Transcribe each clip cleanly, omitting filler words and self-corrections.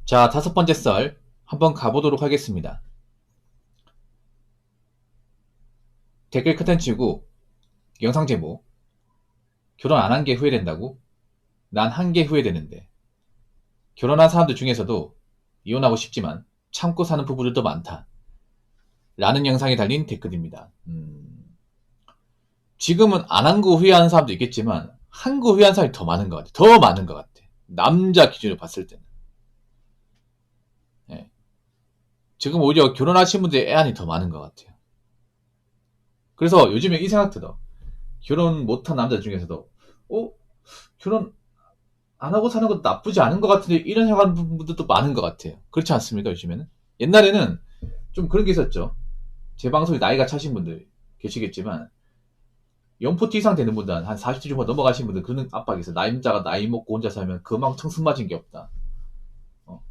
자, 다섯 번째 썰 한번 가보도록 하겠습니다. 댓글 컨텐츠고 영상 제목 결혼 안 한 게 후회된다고? 난 한 게 후회되는데. 결혼한 사람들 중에서도 이혼하고 싶지만 참고 사는 부부들도 많다. 라는 영상에 달린 댓글입니다. 지금은 안 한 거 후회하는 사람도 있겠지만 한 거 후회하는 사람이 더 많은 것 같아. 더 많은 것 같아. 남자 기준으로 봤을 때는. 예. 지금 오히려 결혼하신 분들의 애안이 더 많은 것 같아요. 그래서 요즘에 이 생각 들어. 결혼 못한 남자 중에서도 결혼 안 하고 사는 것도 나쁘지 않은 것 같은데 이런 생각하는 분들도 많은 것 같아요. 그렇지 않습니까? 요즘에는? 옛날에는 좀 그런 게 있었죠. 제 방송에 나이가 차신 분들 계시겠지만 연포티 이상 되는 분들 한 40대 중반 넘어가신 분들 그런 압박이 있어요. 남자가 나이 먹고 혼자 살면 그만 청승 맞은 게 없다. 어.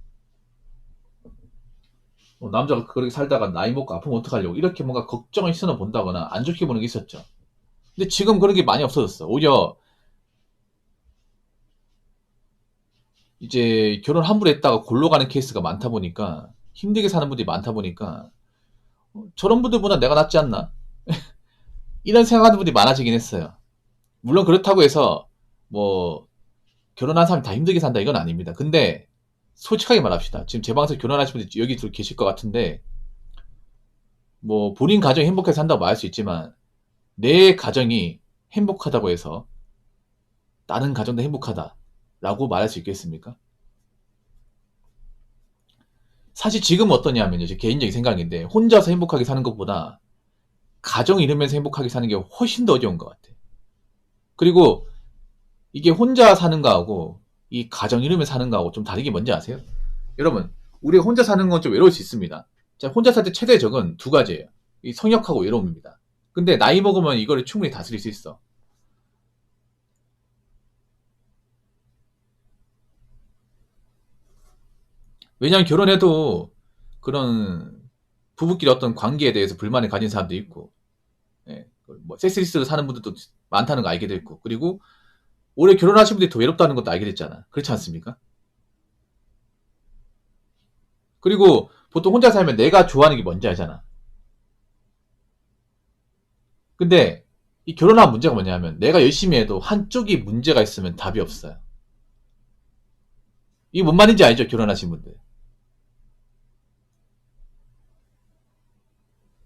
남자가 그렇게 살다가 나이 먹고 아프면 어떡하려고 이렇게 뭔가 걱정의 시선을 본다거나 안 좋게 보는 게 있었죠. 근데 지금 그런 게 많이 없어졌어. 오히려 이제 결혼 함부로 했다가 골로 가는 케이스가 많다 보니까 힘들게 사는 분들이 많다 보니까 저런 분들보다 내가 낫지 않나? 이런 생각하는 분들이 많아지긴 했어요. 물론 그렇다고 해서 뭐 결혼한 사람이 다 힘들게 산다 이건 아닙니다. 근데 솔직하게 말합시다. 지금 제 방송 결혼하신 분들 여기 들 계실 것 같은데 뭐 본인 가정이 행복해서 산다고 말할 수 있지만 내 가정이 행복하다고 해서 다른 가정도 행복하다라고 말할 수 있겠습니까? 사실 지금 어떠냐면요. 제 개인적인 생각인데 혼자서 행복하게 사는 것보다 가정 이루면서 행복하게 사는 게 훨씬 더 어려운 것 같아. 그리고 이게 혼자 사는 거하고 이 가정 이루면서 사는 거하고 좀 다른 게 뭔지 아세요? 여러분, 우리가 혼자 사는 건 좀 외로울 수 있습니다. 자, 혼자 살 때 최대의 적은 두 가지예요. 이 성역하고 외로움입니다. 근데 나이 먹으면 이거를 충분히 다스릴 수 있어. 왜냐하면 결혼해도 그런 부부끼리 어떤 관계에 대해서 불만을 가진 사람도 있고, 예, 뭐 섹스리스트로 사는 분들도 많다는 거 알게 됐고, 그리고 올해 결혼하신 분들이 더 외롭다는 것도 알게 됐잖아. 그렇지 않습니까? 그리고 보통 혼자 살면 내가 좋아하는 게 뭔지 알잖아. 근데 이 결혼한 문제가 뭐냐면 내가 열심히 해도 한쪽이 문제가 있으면 답이 없어요. 이게 뭔 말인지 알죠? 결혼하신 분들.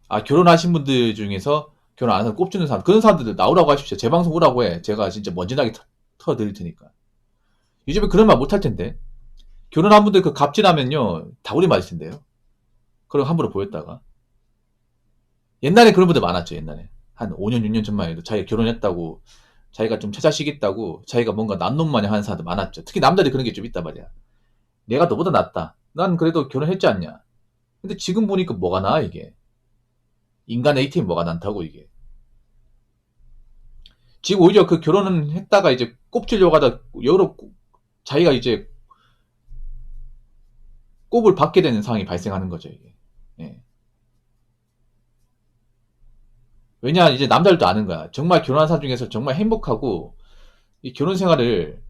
아, 결혼하신 분들 중에서 결혼 안 해서 꼽주는 사람, 그런 사람들 나오라고 하십시오. 제 방송 오라고 해. 제가 진짜 먼지나게 터드릴 테니까. 요즘에 그런 말 못할 텐데. 결혼한 분들 그 갑질하면요. 다구리 맞을 텐데요. 그럼 함부로 보였다가. 옛날에 그런 분들 많았죠, 옛날에. 한 5년, 6년 전만 해도 자기가 결혼했다고, 자기가 좀 처자식 있다고, 자기가 뭔가 남놈 마냥 하는 사람들 많았죠. 특히 남자들이 그런 게 좀 있단 말이야. 내가 너보다 낫다. 난 그래도 결혼했지 않냐. 근데 지금 보니까 뭐가 나아, 이게. 인간 ATM 뭐가 난다고, 이게. 지금 오히려 그 결혼은 했다가 이제 꼽주려고 하다, 여러, 자기가 이제 꼽을 받게 되는 상황이 발생하는 거죠, 이게. 예. 왜냐, 이제 남자들도 아는 거야. 정말 결혼한 사람 중에서 정말 행복하고, 이 결혼 생활을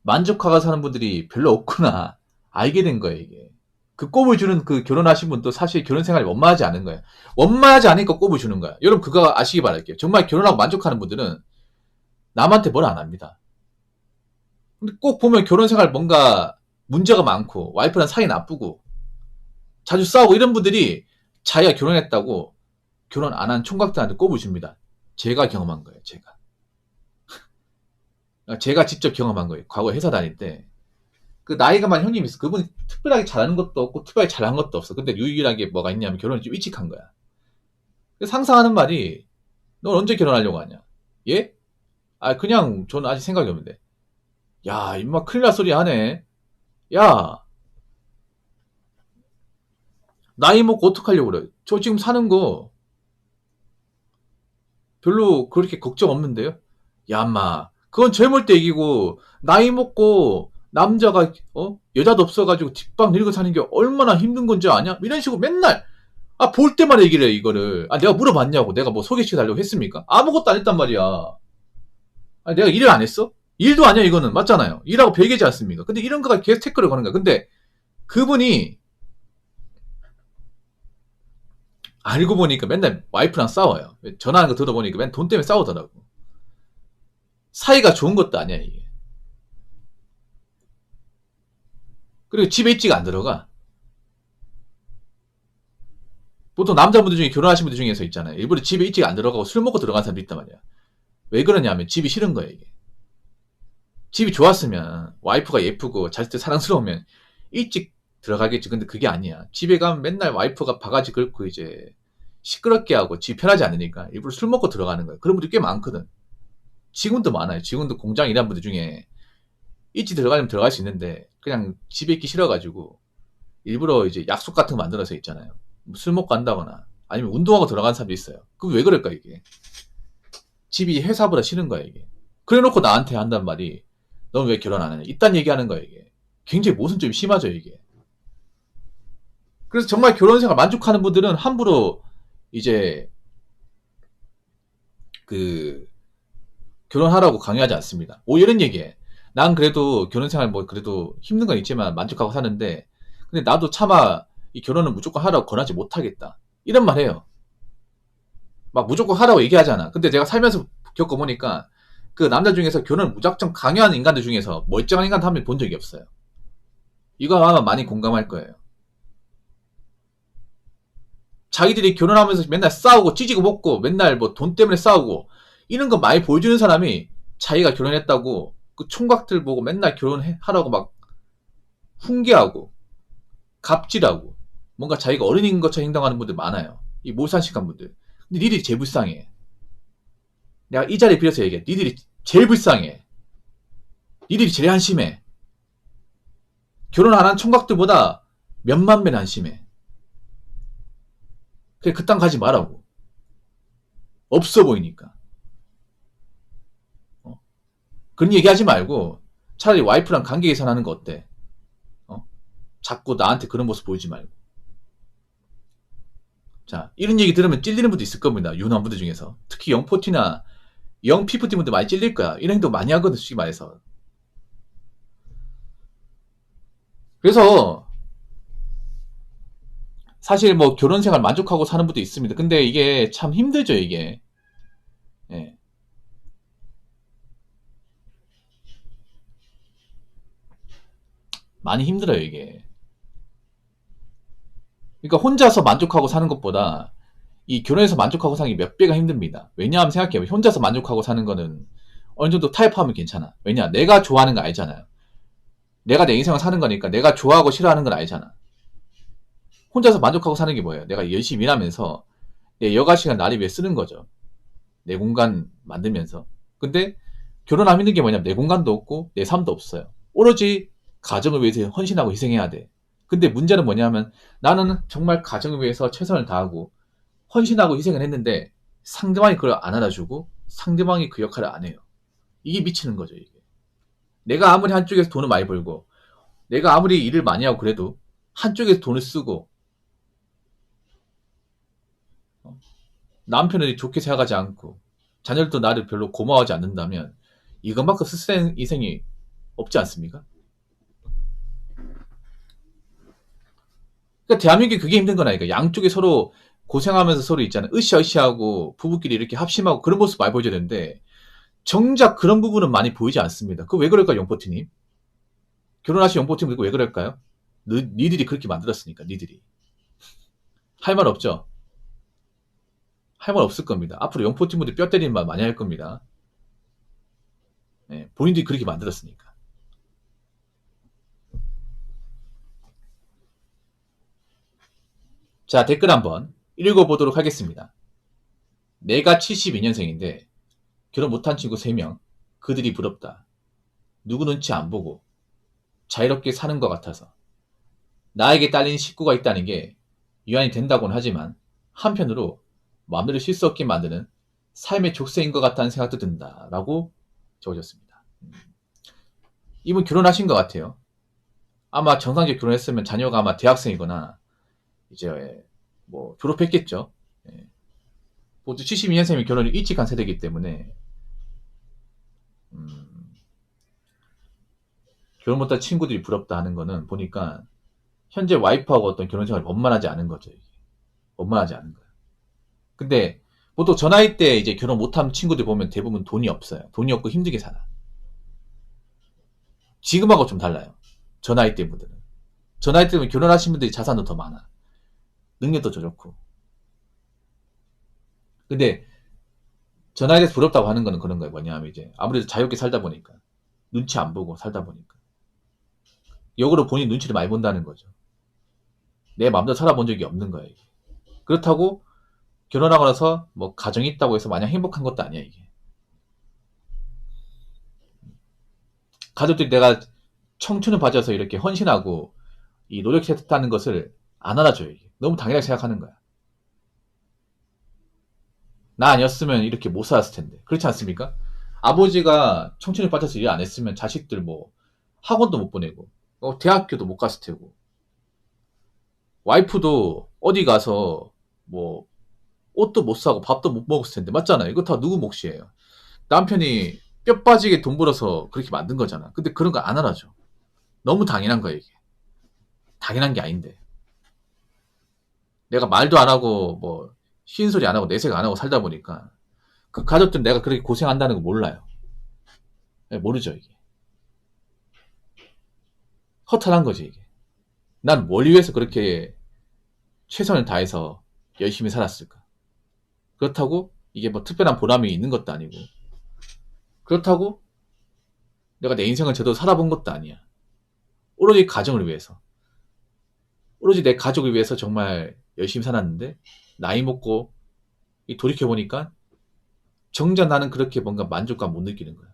만족하가 사는 분들이 별로 없구나. 알게 된 거예요, 이게. 그 꼽을 주는 그 결혼하신 분도 사실 결혼 생활이 원만하지 않은 거예요. 원만하지 않으니까 꼽을 주는 거야. 여러분 그거 아시기 바랄게요. 정말 결혼하고 만족하는 분들은 남한테 뭘 안 합니다. 근데 꼭 보면 결혼 생활 뭔가 문제가 많고 와이프랑 사이 나쁘고 자주 싸우고 이런 분들이 자기가 결혼했다고 결혼 안 한 총각들한테 꼽을 줍니다. 제가 경험한 거예요, 제가. 제가 직접 경험한 거예요. 과거 회사 다닐 때. 그 나이가 많은 형님이 있어. 그분이 특별하게 잘하는 것도 없고 특별하게 잘한 것도 없어. 근데 유일하게 뭐가 있냐면 결혼을 좀 일찍 한 거야. 상상하는 말이 넌 언제 결혼하려고 하냐? 예? 아 그냥 저는 아직 생각이 없는데. 야 임마 큰일 날 소리 하네. 야 나이 먹고 어떡하려고 그래. 저 지금 사는 거 별로 그렇게 걱정 없는데요. 야 인마 그건 젊을 때 얘기고 나이 먹고 남자가 여자도 없어가지고 뒷방 늙어 사는 게 얼마나 힘든 건지 아냐? 이런 식으로 맨날 볼 때마다 얘기를 해 이거를. 내가 물어봤냐고. 내가 뭐 소개시켜달라고 했습니까? 아무것도 안 했단 말이야. 내가 일을 안 했어? 일도 아니야 이거는. 맞잖아요. 일하고 별개지 않습니까? 근데 이런 거가 계속 태클을 거는 거야. 근데 그분이 알고 보니까 맨날 와이프랑 싸워요. 전화하는 거 들어보니까 맨날 돈 때문에 싸우더라고. 사이가 좋은 것도 아니야 이게. 그리고 집에 일찍 안 들어가. 보통 남자분들 중에 결혼하신 분들 중에서 있잖아요. 일부러 집에 일찍 안 들어가고 술 먹고 들어간 사람도 있단 말이야. 왜 그러냐면 집이 싫은 거야 이게. 집이 좋았으면 와이프가 예쁘고 자식들 사랑스러우면 일찍 들어가겠지. 근데 그게 아니야. 집에 가면 맨날 와이프가 바가지 긁고 이제 시끄럽게 하고 집 편하지 않으니까 일부러 술 먹고 들어가는 거야. 그런 분들 꽤 많거든. 지금도 많아요. 지금도 공장 일하는 분들 중에 일찍 들어가려면 들어갈 수 있는데 그냥 집에 있기 싫어가지고 일부러 이제 약속 같은 거 만들어서 있잖아요. 술 먹고 간다거나 아니면 운동하고 들어간 사람도 있어요. 그럼 왜 그럴까 이게? 집이 회사보다 싫은 거야 이게. 그래놓고 나한테 한단 말이 넌 왜 결혼 안 하냐? 이딴 얘기하는 거야 이게. 굉장히 모순점이 심하죠 이게. 그래서 정말 결혼 생활 만족하는 분들은 함부로 이제 그 결혼하라고 강요하지 않습니다. 오히려 이런 얘기해. 난 그래도 결혼 생활 뭐 그래도 힘든 건 있지만 만족하고 사는데 근데 나도 차마 이 결혼은 무조건 하라고 권하지 못하겠다. 이런 말 해요. 막 무조건 하라고 얘기하잖아. 근데 내가 살면서 겪어보니까 그 남자 중에서 결혼을 무작정 강요하는 인간들 중에서 멀쩡한 인간 한 명 본 적이 없어요. 이거 아마 많이 공감할 거예요. 자기들이 결혼하면서 맨날 싸우고 찌지고 먹고 맨날 뭐 돈 때문에 싸우고 이런 거 많이 보여주는 사람이 자기가 결혼했다고 그 총각들 보고 맨날 결혼하라고 막 훈계하고 갑질하고 뭔가 자기가 어른인 것처럼 행동하는 분들 많아요. 이 몰산식한 분들. 근데 니들이 제일 불쌍해. 내가 이 자리에 빌어서 얘기해. 니들이 제일 불쌍해. 니들이 제일 한심해. 결혼 안 한 총각들보다 몇만 배는 한심해. 그래 그딴 가지 말라고. 없어 보이니까. 그런 얘기하지 말고 차라리 와이프랑 관계 개선하는 거 어때? 자꾸 나한테 그런 모습 보이지 말고. 자, 이런 얘기 들으면 찔리는 분도 있을 겁니다. 유난분들 중에서. 특히 영포티나 영피프티 분들 많이 찔릴 거야. 이런 행동 많이 하거든, 솔직히 말해서. 그래서 사실 뭐 결혼 생활 만족하고 사는 분도 있습니다. 근데 이게 참 힘들죠, 이게. 예. 많이 힘들어요, 이게. 그러니까 혼자서 만족하고 사는 것보다 이 결혼해서 만족하고 사는 게 몇 배가 힘듭니다. 왜냐하면 생각해보면 혼자서 만족하고 사는 거는 어느 정도 타협하면 괜찮아. 왜냐? 내가 좋아하는 거 알잖아요. 내가 내 인생을 사는 거니까 내가 좋아하고 싫어하는 건 알잖아. 혼자서 만족하고 사는 게 뭐예요? 내가 열심히 일하면서 내 여가 시간 나를 위해 쓰는 거죠. 내 공간 만들면서. 근데 결혼하면 힘든 게 뭐냐면 내 공간도 없고 내 삶도 없어요. 오로지 가정을 위해서 헌신하고 희생해야 돼. 근데 문제는 뭐냐면 나는 정말 가정을 위해서 최선을 다하고 헌신하고 희생을 했는데 상대방이 그걸 안 알아주고 상대방이 그 역할을 안 해요. 이게 미치는 거죠, 이게. 내가 아무리 한쪽에서 돈을 많이 벌고 내가 아무리 일을 많이 하고 그래도 한쪽에서 돈을 쓰고 남편을 좋게 생각하지 않고 자녀들도 나를 별로 고마워하지 않는다면 이것만큼 스스로 희생이 없지 않습니까? 그러니까 대한민국이 그게 힘든 거라니까. 양쪽이 서로 고생하면서 서로 있잖아요. 으쌰으쌰하고 부부끼리 이렇게 합심하고 그런 모습 많이 보여줘야 되는데 정작 그런 부분은 많이 보이지 않습니다. 그거 왜 그럴까요, 용포티님? 결혼하신 용포티님 왜 그럴까요? 니들이 그렇게 만들었으니까, 니들이. 할 말 없죠? 할 말 없을 겁니다. 앞으로 용포티분들 뼈 때리는 말 많이 할 겁니다. 네, 본인들이 그렇게 만들었으니까. 자, 댓글 한번 읽어보도록 하겠습니다. 내가 72년생인데 결혼 못한 친구 3명. 그들이 부럽다. 누구 눈치 안 보고 자유롭게 사는 것 같아서. 나에게 딸린 식구가 있다는 게 위안이 된다고는 하지만 한편으로 마음대로 쉴 수 없게 만드는 삶의 족쇄인 것 같다는 생각도 든다. 라고 적어줬습니다. 이분 결혼하신 것 같아요. 아마 정상적으로 결혼했으면 자녀가 아마 대학생이거나 이제 뭐 졸업했겠죠. 예. 모두 72년생이면 결혼이 일찍 한 세대이기 때문에 결혼 못한 친구들이 부럽다 하는 거는 보니까 현재 와이프하고 어떤 결혼 생활을 원만하지 않은 거죠. 이게. 원만하지 않은 거예요. 근데 보통 저 나이 때 이제 결혼 못한 친구들 보면 대부분 돈이 없어요. 돈이 없고 힘들게 살아. 지금하고 좀 달라요. 저 나이 때 분들은. 저 나이 때면 결혼하신 분들이 자산도 더 많아. 능력도 더 좋고. 근데 저 나이에 대해서 부럽다고 하는 거는 그런 거예요. 뭐냐면 이제 아무래도 자유롭게 살다 보니까 눈치 안 보고 살다 보니까 역으로 본인 눈치를 많이 본다는 거죠. 내 마음대로 살아본 적이 없는 거예요. 이게. 그렇다고 결혼하고 나서 뭐 가정이 있다고 해서 마냥 행복한 것도 아니야 이게. 가족들이 내가 청춘을 바쳐서 이렇게 헌신하고 이 노력했다는 것을 안 알아줘요. 이게. 너무 당연하게 생각하는 거야. 나 아니었으면 이렇게 못 살았을 텐데. 그렇지 않습니까? 아버지가 청춘을 바쳐서 일 안 했으면 자식들 뭐 학원도 못 보내고 대학교도 못 갔을 테고 와이프도 어디 가서 뭐 옷도 못 사고 밥도 못 먹었을 텐데 맞잖아요. 이거 다 누구 몫이에요. 남편이 뼈 빠지게 돈 벌어서 그렇게 만든 거잖아. 근데 그런 거 안 알아줘. 너무 당연한 거야 이게. 당연한 게 아닌데. 내가 말도 안 하고 뭐 쉬운 소리 안 하고 내색 안 하고 살다 보니까 그 가족들은 내가 그렇게 고생한다는 거 몰라요. 모르죠 이게. 허탈한 거지 이게. 난 뭘 위해서 그렇게 최선을 다해서 열심히 살았을까. 그렇다고 이게 뭐 특별한 보람이 있는 것도 아니고 그렇다고 내가 내 인생을 제대로 살아본 것도 아니야. 오로지 가정을 위해서 오로지 내 가족을 위해서 정말 열심히 살았는데 나이 먹고 돌이켜보니까 정작 나는 그렇게 뭔가 만족감 못 느끼는 거야.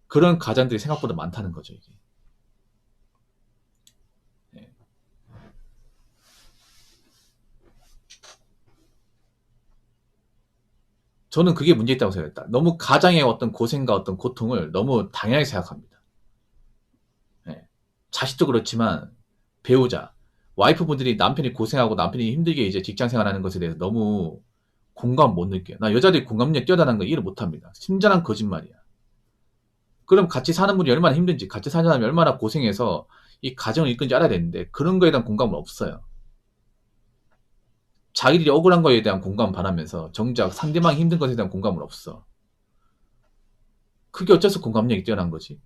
그런 가장들이 생각보다 많다는 거죠 이게. 네. 저는 그게 문제 있다고 생각했다. 너무 가장의 어떤 고생과 어떤 고통을 너무 당연하게 생각합니다. 네. 자식도 그렇지만 배우자, 와이프분들이 남편이 고생하고 남편이 힘들게 이제 직장 생활하는 것에 대해서 너무 공감 못 느껴요. 나 여자들이 공감력 뛰어나는 거 이해를 못 합니다. 심장한 거짓말이야. 그럼 같이 사는 분이 얼마나 힘든지, 같이 사는 사람이 얼마나 고생해서 이 가정을 이끈지 알아야 되는데 그런 거에 대한 공감은 없어요. 자기들이 억울한 거에 대한 공감을 바라면서 정작 상대방이 힘든 것에 대한 공감은 없어. 그게 어째서 공감력이 뛰어난 거지?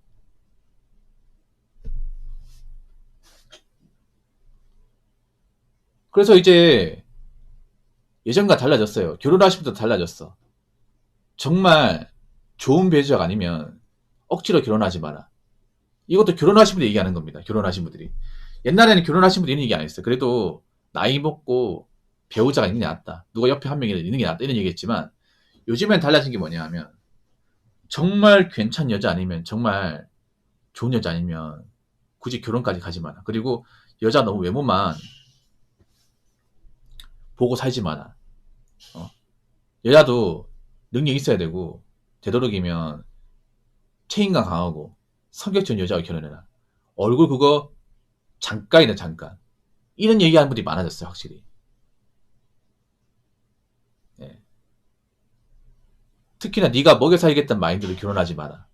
그래서 이제 예전과 달라졌어요. 결혼하신 분도 달라졌어. 정말 좋은 배우자가 아니면 억지로 결혼하지 마라. 이것도 결혼하신 분들이 얘기하는 겁니다. 결혼하신 분들이. 옛날에는 결혼하신 분들이 이런 얘기 안 했어요. 그래도 나이 먹고 배우자가 있는 게 낫다. 누가 옆에 한 명이 있는 게 낫다. 이런 얘기 했지만 요즘엔 달라진 게 뭐냐 하면 정말 괜찮은 여자 아니면 정말 좋은 여자 아니면 굳이 결혼까지 가지 마라. 그리고 여자 너무 외모만 보고 살지 마라. 어. 여자도 능력 있어야 되고 되도록이면 책임감 강하고 성격 좋은 여자와 결혼해라. 얼굴 그거 잠깐이다 잠깐. 이런 얘기하는 분들이 많아졌어요 확실히. 예. 특히나 네가 먹여 살겠다는 마인드로 결혼하지 마라.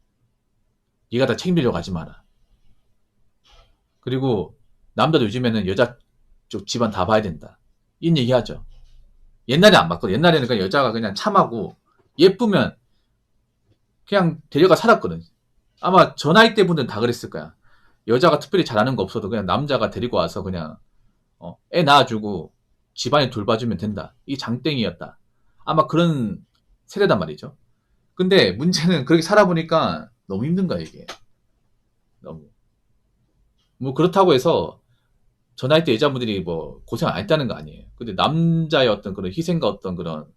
네가 다 책임지려고 하지 마라. 그리고 남자도 요즘에는 여자 쪽 집안 다 봐야 된다. 이런 얘기 하죠. 옛날에 안 봤거든. 옛날에는 그냥 여자가 그냥 참하고 예쁘면 그냥 데려가 살았거든. 아마 저 나이 때 분들은 다 그랬을 거야. 여자가 특별히 잘하는 거 없어도 그냥 남자가 데리고 와서 그냥 애 낳아주고 집안에 돌봐주면 된다. 이게 장땡이었다. 아마 그런 세대단 말이죠. 근데 문제는 그렇게 살아보니까 너무 힘든 거야 이게. 너무. 뭐 그렇다고 해서 저 나이 때 여자분들이 뭐 고생 안 했다는 거 아니에요. 근데 남자의 어떤 그런 희생과 어떤 그런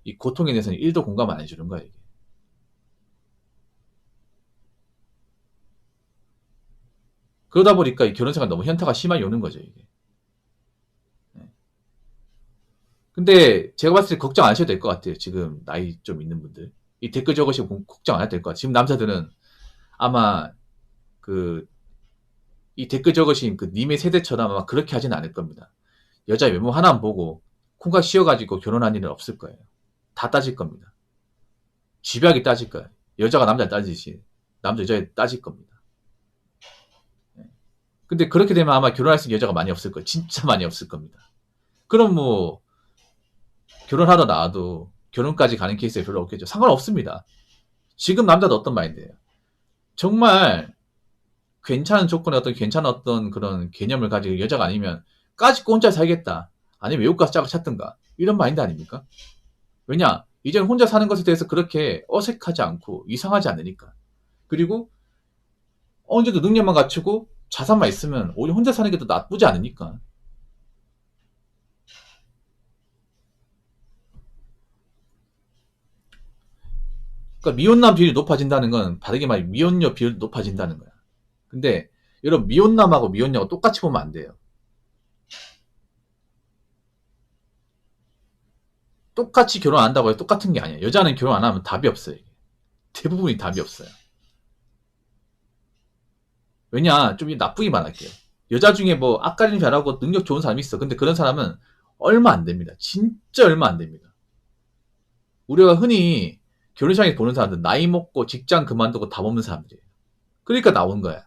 이 고통에 대해서는 1도 공감 안 해주는 거야 이게. 그러다 보니까 이 결혼 생활 너무 현타가 심하게 오는 거죠 이게. 네. 근데 제가 봤을 때 걱정 안 하셔도 될 것 같아요. 지금 나이 좀 있는 분들. 이 댓글 적으시고 걱정 안 해도 될 것 같아요. 지금 남자들은 아마 그 이 댓글 적으신 그 님의 세대처럼 아마 그렇게 하진 않을 겁니다. 여자 외모 하나만 보고 콩깍 씌워가지고 결혼한 일은 없을 거예요. 다 따질 겁니다. 집요하게 따질 거예요. 여자가 남자를 따지듯이 남자 여자에 따질 겁니다. 근데 그렇게 되면 아마 결혼할 수 있는 여자가 많이 없을 거예요. 진짜 많이 없을 겁니다. 그럼 뭐 결혼하러 나와도 결혼까지 가는 케이스에 별로 없겠죠. 상관없습니다. 지금 남자도 어떤 마인드예요? 정말 괜찮은 조건의 어떤 괜찮은 어떤 그런 개념을 가지고 여자가 아니면 까짓거 혼자 살겠다. 아니면 외국 가서 짝을 찾든가. 이런 마인드 아닙니까? 왜냐? 이제는 혼자 사는 것에 대해서 그렇게 어색하지 않고 이상하지 않으니까. 그리고 어느 정도 능력만 갖추고 자산만 있으면 오히려 혼자 사는 게 더 나쁘지 않으니까. 그러니까 미혼남 비율이 높아진다는 건 다르게 말해 미혼녀 비율이 높아진다는 거야. 근데 여러분 미혼남하고 미혼녀가 똑같이 보면 안 돼요. 똑같이 결혼 안 한다고 해서 똑같은 게 아니야. 여자는 결혼 안 하면 답이 없어요. 대부분이 답이 없어요. 왜냐, 좀 나쁘게 말할게요. 여자 중에 뭐 앞가림 잘하고 능력 좋은 사람이 있어. 근데 그런 사람은 얼마 안 됩니다. 진짜 얼마 안 됩니다. 우리가 흔히 결혼식장에서 보는 사람들 나이 먹고 직장 그만두고 답 없는 사람들이에요. 그러니까 나온 거야.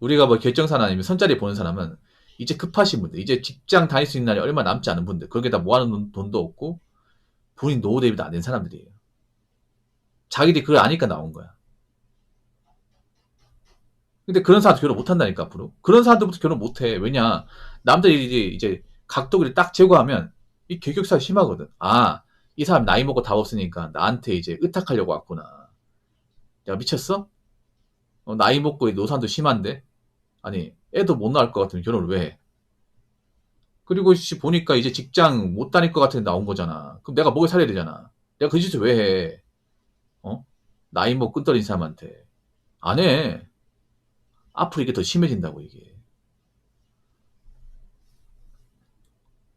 우리가 뭐 결정사나 아니면 선자리 보는 사람은 이제 급하신 분들, 이제 직장 다닐 수 있는 날이 얼마 남지 않은 분들, 거기에다 모아놓은 돈도 없고 본인 노후 대비도 안 된 사람들이에요. 자기들이 그걸 아니까 나온 거야. 근데 그런 사람도 결혼 못 한다니까, 앞으로. 그런 사람들부터 결혼 못 해. 왜냐, 남들이 이제 각도기를 딱 제거하면 이 계격사가 심하거든. 아, 이 사람 나이 먹고 답 없으니까 나한테 이제 의탁하려고 왔구나. 야, 미쳤어? 나이 먹고 노산도 심한데? 아니, 애도 못 낳을 것 같으면 결혼을 왜 해? 그리고 보니까 이제 직장 못 다닐 것 같은데 나온 거잖아. 그럼 내가 먹여 살려야 되잖아. 내가 그 짓을 왜 해? 어? 나이 먹고 끈떨인 사람한테. 안 해. 앞으로 이게 더 심해진다고, 이게.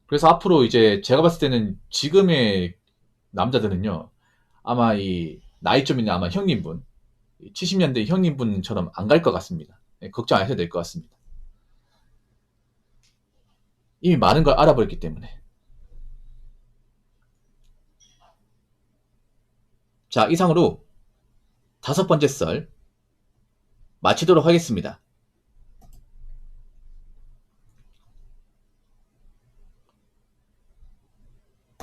그래서 앞으로 이제 제가 봤을 때는 지금의 남자들은요, 아마 이 나이 좀 있는 아마 형님분, 70년대 형님분처럼 안 갈 것 같습니다. 걱정 안 하셔도 될 것 같습니다. 이미 많은 걸 알아버렸기 때문에. 자, 이상으로 5번째 썰 마치도록 하겠습니다.